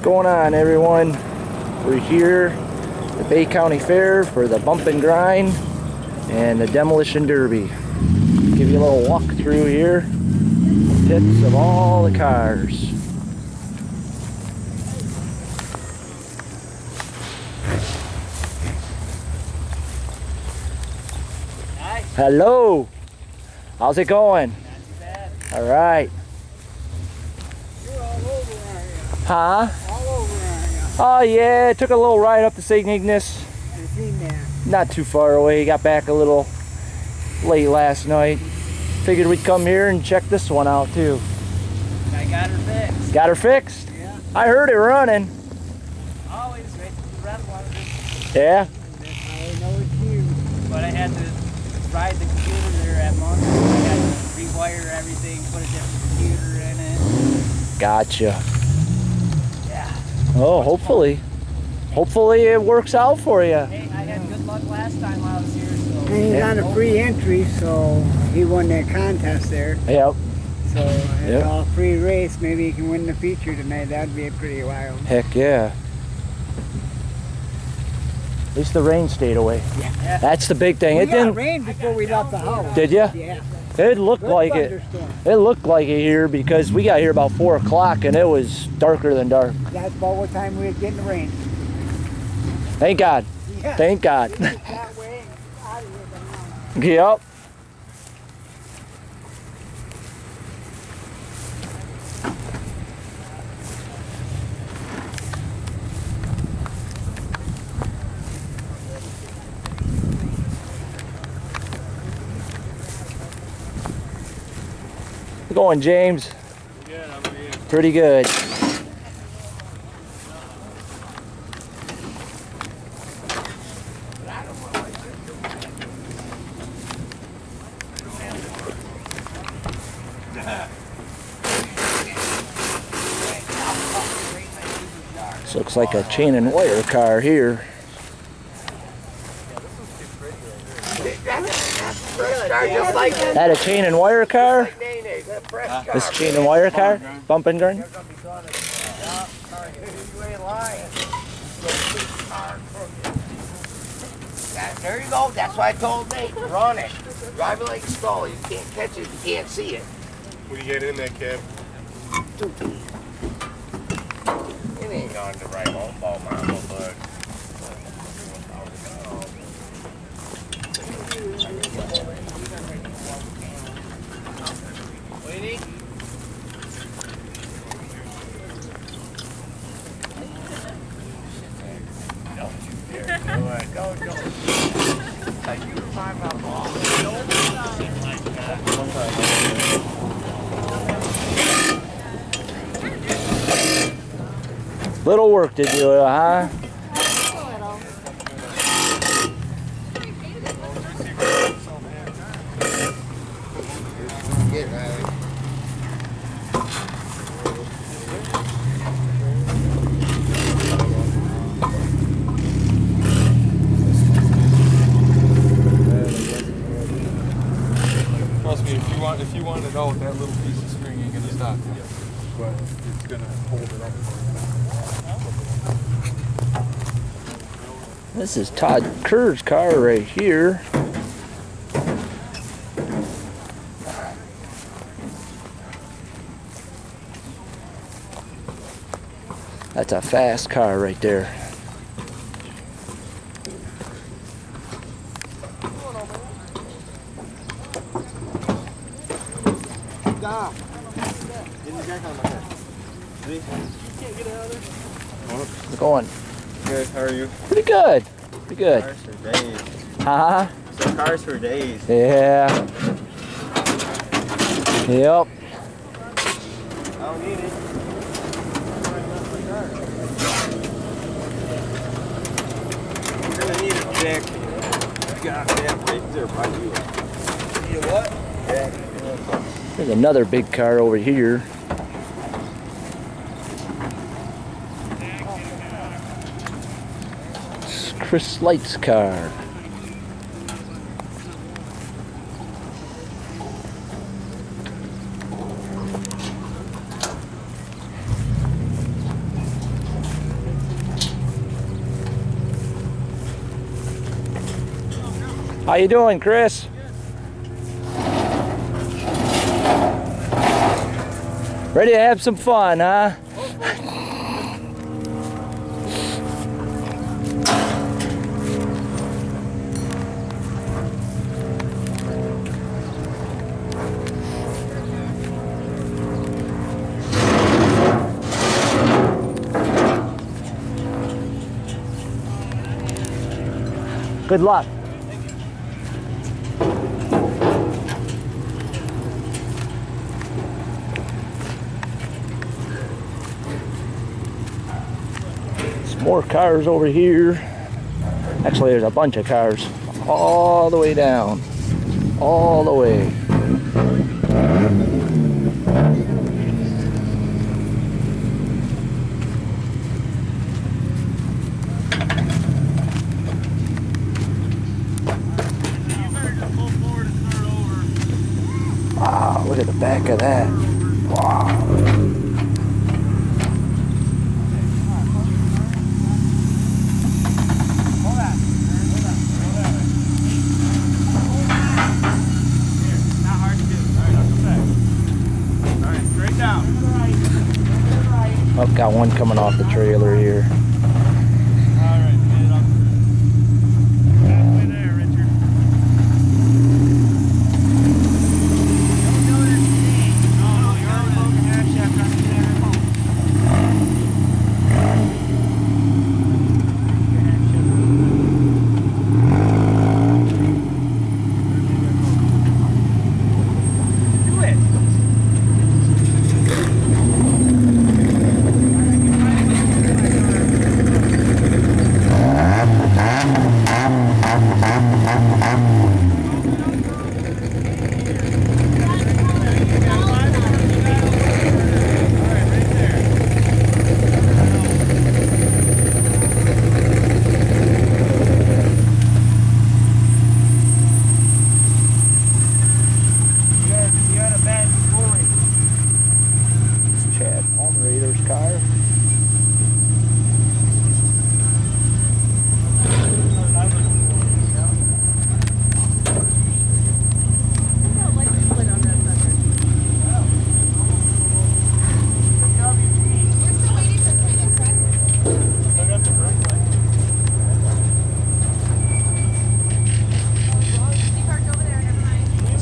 Going on, everyone? We're here at the Bay County Fair for the Bump and Grind and the Demolition Derby. Give you a little walk through here. Pits of all the cars. Hi. Hello. How's it going? Not too bad. All right. You're all over, aren't you? Huh? All over, aren't you? Oh yeah, took a little ride up to St. Ignace. I've seen that. Not too far away. Got back a little late last night. Figured we'd come here and check this one out too. I got her fixed. Got her fixed? Yeah. I heard it running. Always right to the red one. Yeah? That's how I know it's you. But I had to ride the computer there at Monster. I had to rewire everything, put a different computer in it. Gotcha. Yeah. Oh, hopefully. Hopefully it works out for you. Hey, I had good luck last time I was here, so. And he's on a free entry, so he won that contest there. Yep. So it's Yep. all free race. Maybe he can win the feature tonight. That'd be pretty wild. Heck yeah. At least the rain stayed away. Yeah. That's the big thing. We It got didn't. rain before we left the house. Did ya? Yeah. It looked Good like it. thunderstorm. It looked like it here because we got here about 4 o'clock and it was darker than dark. That's about what time we was getting the rain. Thank God. Yeah. Thank God. It was that way out of here, but now. Yep. How's it going, James? Good, how about you? Pretty good. This looks like a chain and wire car here. Just like That a chain and wire car? mayonnaise, a fresh car. This chain and wire car? Bump and grind? You ain't lying. There you go. That's why I told Nate, run it. Drive it like a stall. You can't catch it, you can't see it. What do you get in that cab? It ain't on the right home ball, Mambo, but. What do you need? Don't you dare do it. Don't. Like you find my ball. Don't like that. Little work to do, huh? Get Riley. Trust me, if you want to know, that little piece of string ain't gonna stop you. But it's gonna hold it up for you. This is Todd Kerr's car right here. That's a fast car right there. Stop! Get the jack on my head. See? You can't get out of there. How's it going? Good, how are you? Pretty good. Pretty good. Cars for days. Huh? So cars for days. Yeah. Yep. I don't need it. You're gonna need a jack. You got that right there by you. Need a what? Jack. There's another big car over here. It's Chris Light's car. How you doing, Chris? Ready to have some fun, huh? Good luck. Some more cars over here. Actually, there's a bunch of cars all the way down. All the way. Wow, look at the back of that. Wow. I've got one coming off the trailer here.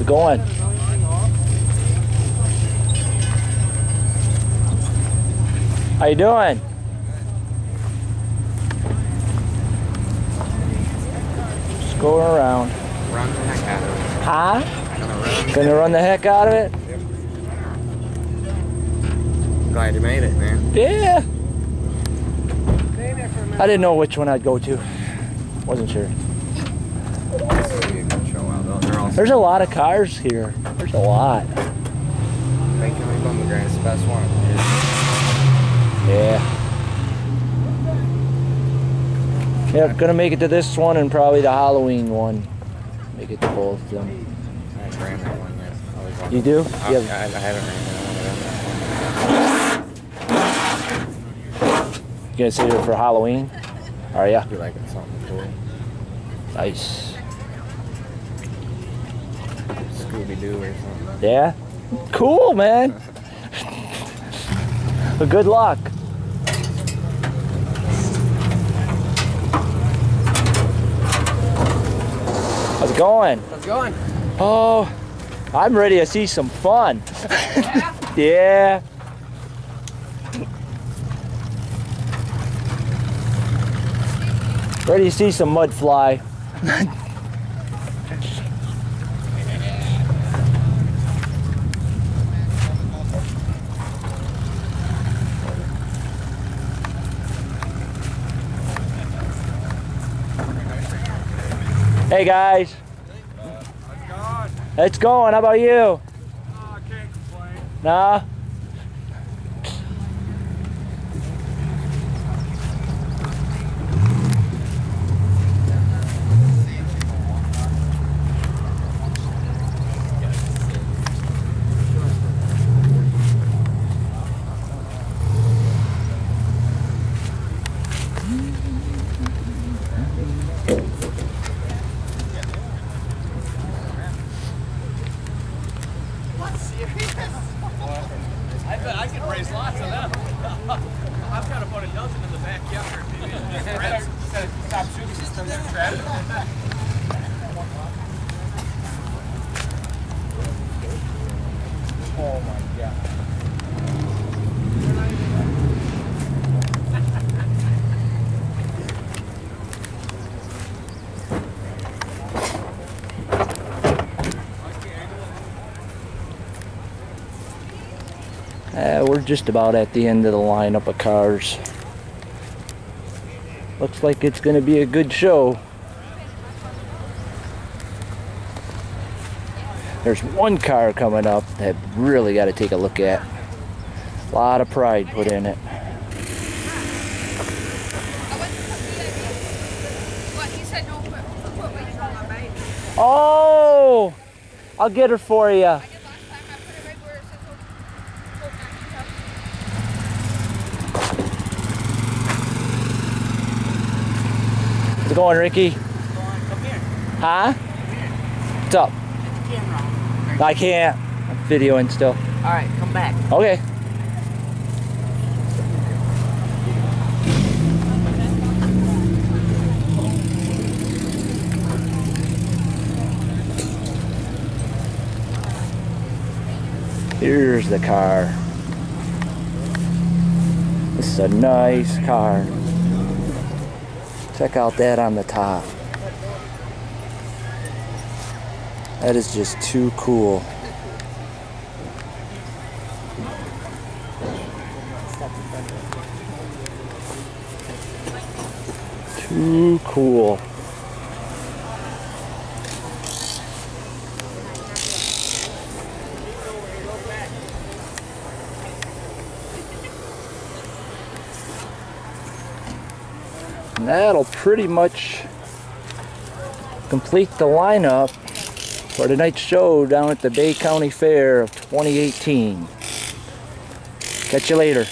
Going. How you doing? Just going around. Run the heck out of it. Huh? Gonna run the heck out of it? Glad you made it, man. Yeah. I didn't know which one I'd go to. Wasn't sure. There's a lot of cars here. There's a lot. I think Pomegranate is the best one. Yeah. Yeah, gonna make it to this one and probably the Halloween one. Make it to both of them. I haven't ran that one yet. You do? I haven't ran that one. You gonna save it for Halloween? Are ya? I feel like it's something cool. Nice. Scooby-Doo or something. Yeah? Cool, man. Well, good luck. How's it going? How's it going? Oh, I'm ready to see some fun. Yeah. Ready to see some mud fly. Hey guys. It's going. How about you? Oh, I can't complain. Nah? about a dozen in the backyard. Stop shooting. Just turn that traffic. Oh my God. We're just about at the end of the lineup of cars. Looks like it's going to be a good show. There's one car coming up that really got to take a look at. A lot of pride put in it. Oh, I'll get her for you. How's it going, Ricky? Come here. Huh? What's up? I can't. I'm videoing still. Alright, come back. Okay. Here's the car. This is a nice car. Check out that on the top. That is just too cool. Too cool. And that'll pretty much complete the lineup for tonight's show down at the Bay County Fair of 2018. Catch you later.